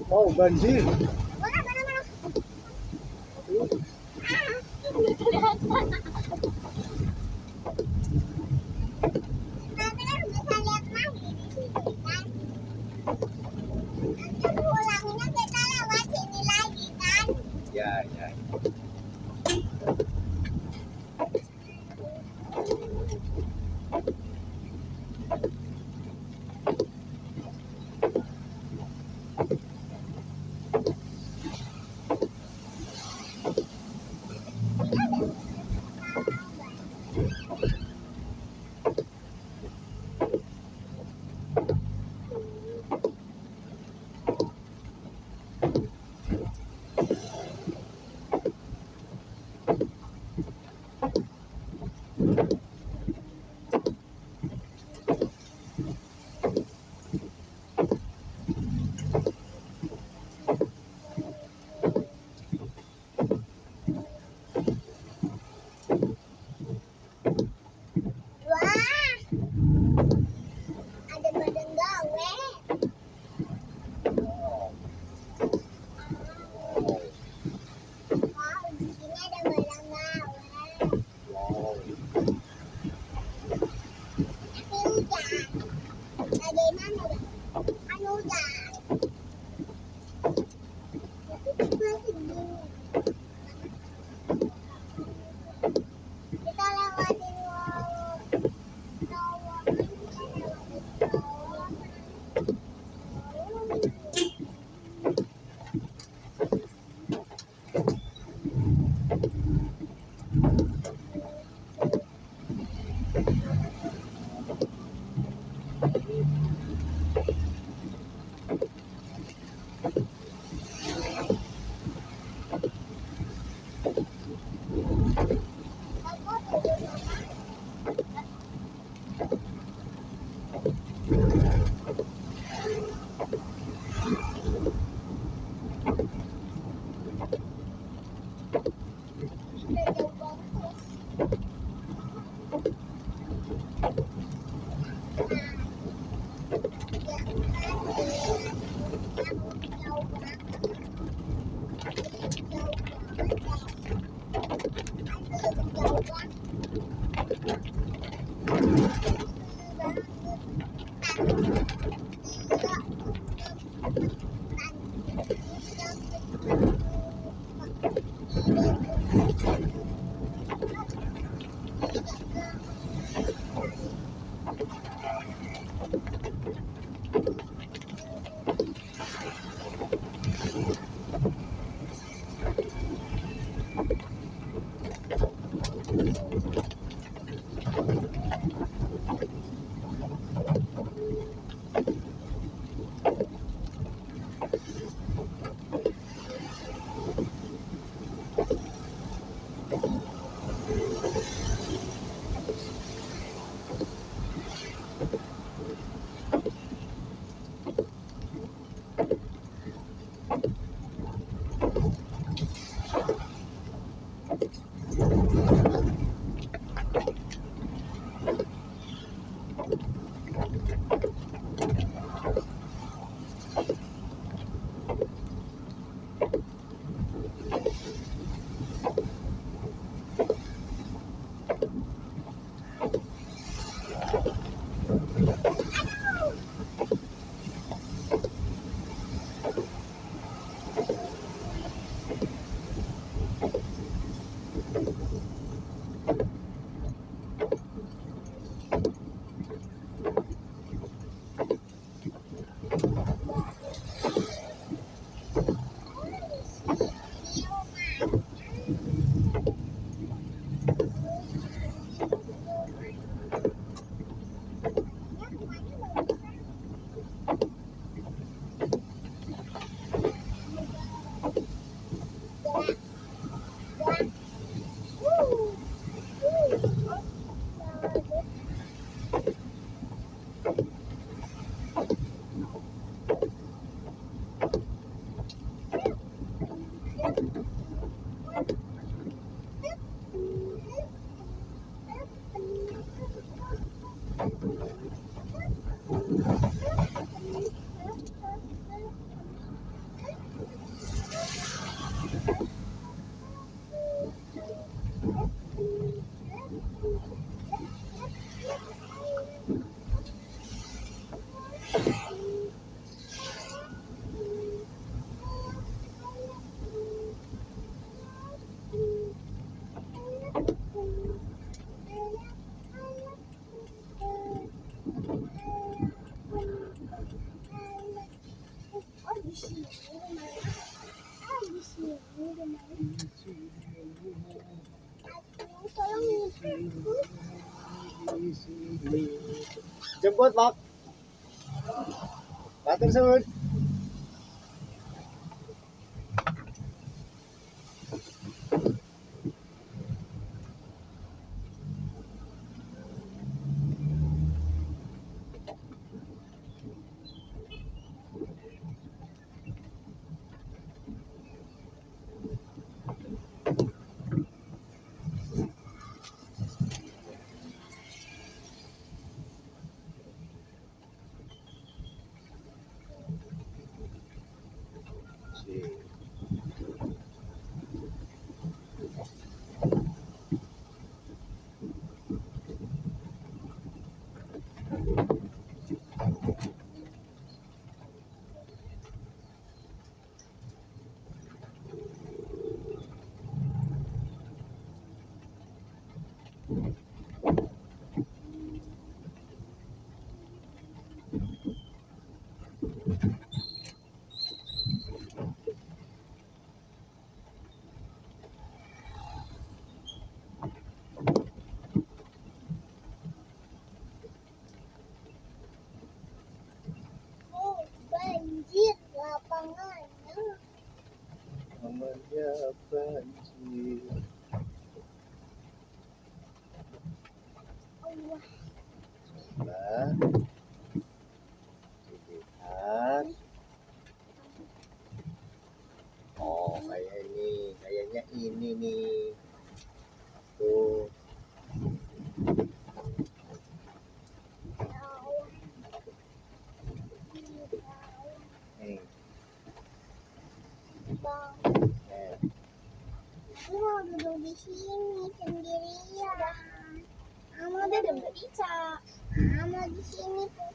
Oh, banjir. Ya, ya. Jemput, Pak. Matur suwun. Banjir lapangannya. Namanya banjir. Allah. Nah, dilihat. Oh, kayaknya ini nih. Tuh. Nih. Bang, Eh, aku mau duduk di sini sendirian. Mama udah bisa. Mama di sini tuh.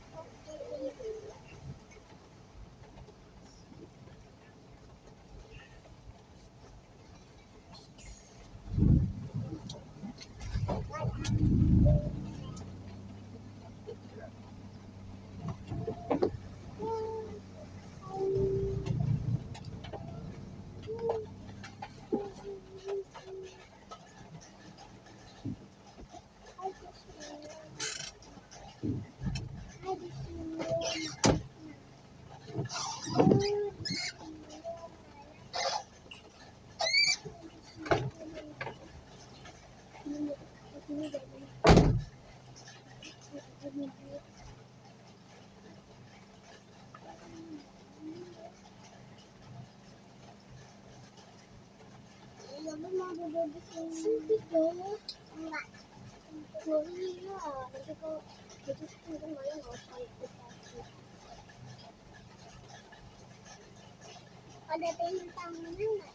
Mama mau duduk di sini. Sempit dong. Enggak. Oh iya, nanti kalau gitu sih kan Maya nggak usah ikut lagi. Ada tangannya nggak?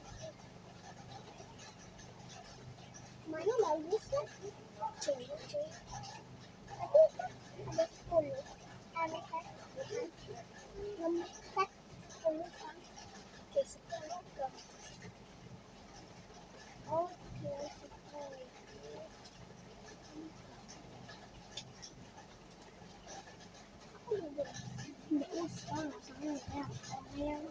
Maya bagus kan? Cewek, cewek. Tapi kan ada 10. Ada kan? Nomor kan 10 kan? Oke, 10 dong. Oke, 10. Aku udah nggak usah, sama ya. Sayang.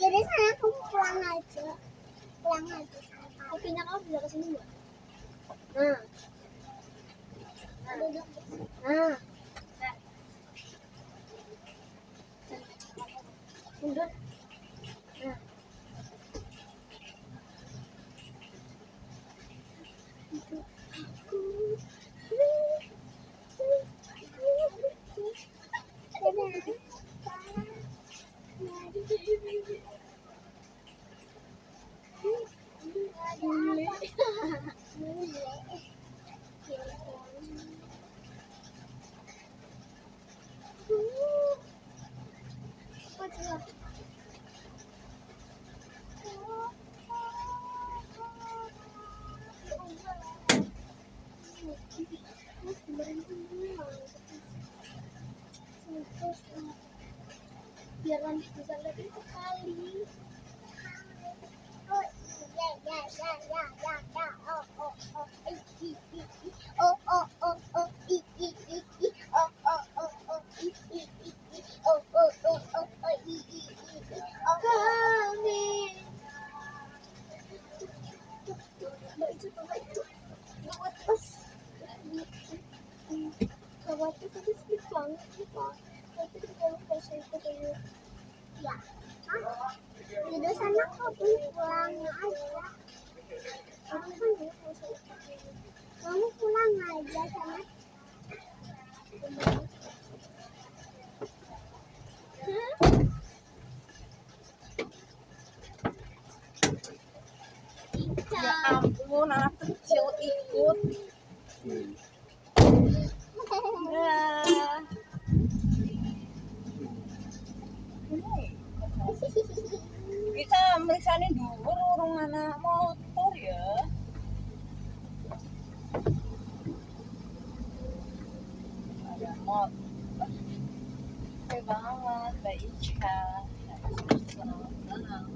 Jadi saya kamu pulang aja kopinya kamu bisa kesini nggak? Duduk di sini. Duduk. Biar nanti bisa lebih sekali. Oh ya, di sana kau pulang aja. Kamu pulang aja sana. Ya ampun, anak kecil ikut. Ya. Kita meriksain dulu urung anak motor ya. Ada motor. Oke banget, Mbak Ica. Senang.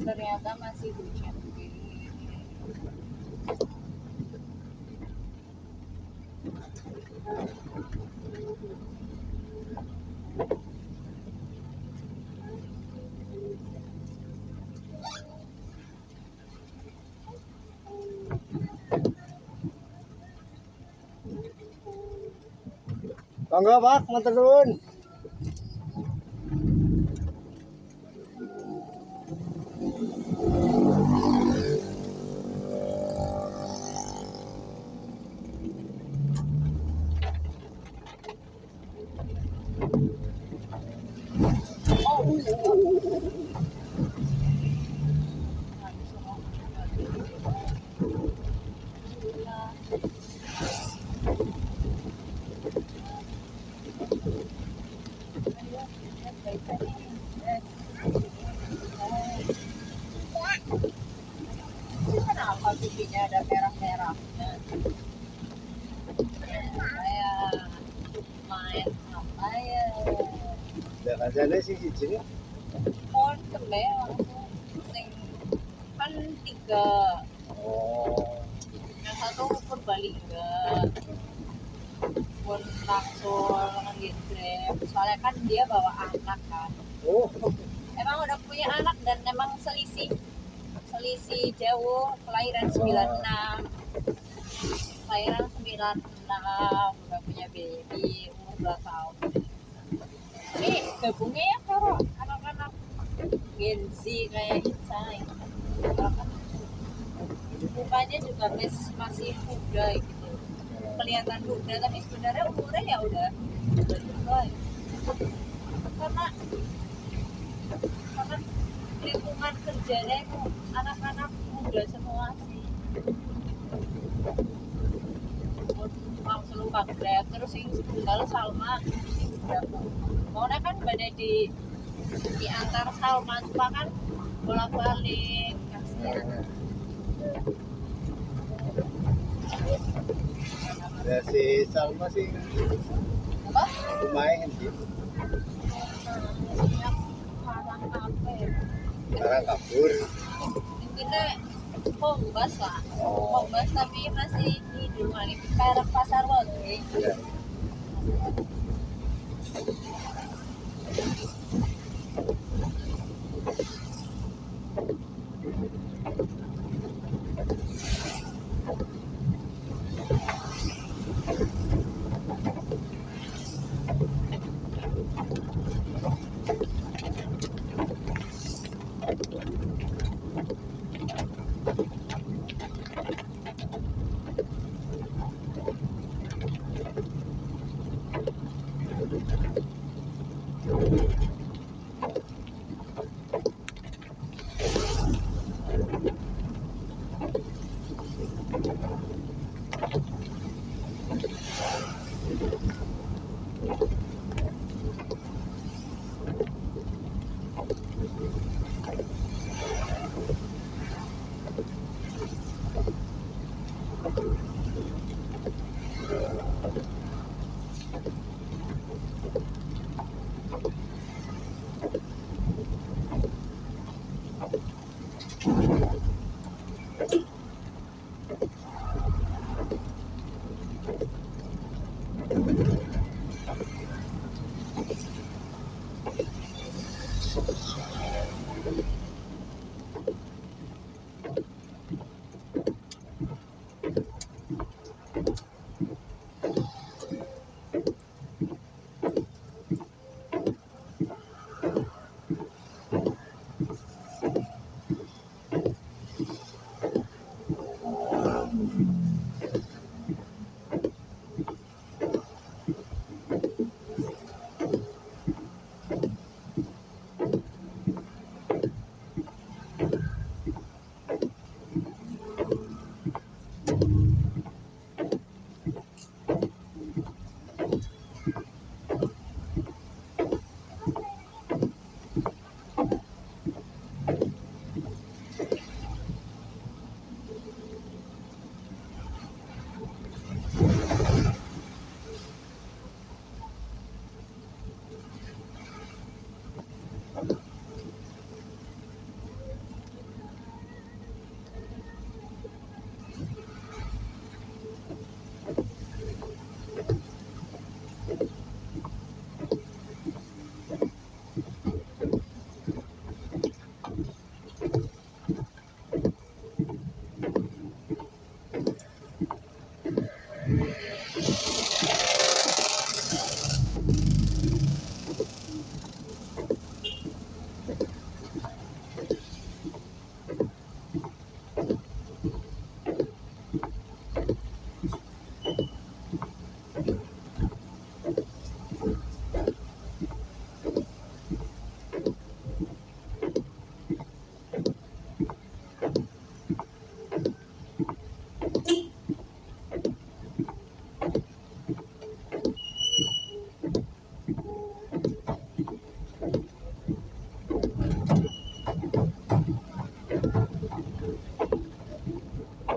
Ternyata masih hujan. Monggo Pak, matur nuwun. Kenapa pipinya ada merah-merahnya? Saya main apa ya? Lah kancane sing siji ne. Pohon kembe langsung sing kan 3. Oh. Yang satu Purbalingga. Pun langsung nge-grab. Soalnya kan dia bawa anak kan. Oh. Emang udah punya anak dan emang selisih jauh, kelahiran 96, udah punya baby umur 2 tahun. Tapi gabungnya ya kalau anak-anak Gen Z kayak Ica gitu. Mukanya juga masih muda gitu, kelihatan muda tapi sebenarnya umurnya ya udah tua ya. karena lingkungan kerjanya itu anak-anak muda semua sih. Langsung lupa Grab, terus yang tunggal Salma maunya kan pada di antar Salma cuma kan bolak-balik kasihan. Ya, si Salma sih Apa? lumayan sih. Banyak parang kafe. Sekarang kabur. Intinya Pombas lah. Pombas tapi masih di rumah ini perak pasar Wage. Ya.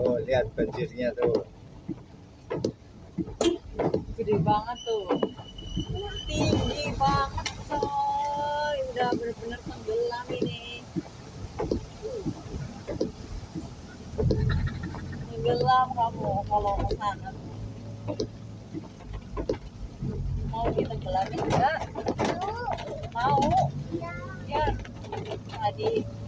Oh, lihat banjirnya tuh. Gede banget tuh. Tinggi banget coy. Udah bener-bener tenggelam ini. Tenggelam kamu kalau ke sana. Mau ditenggelamnya enggak? Mau. Ya. Tadi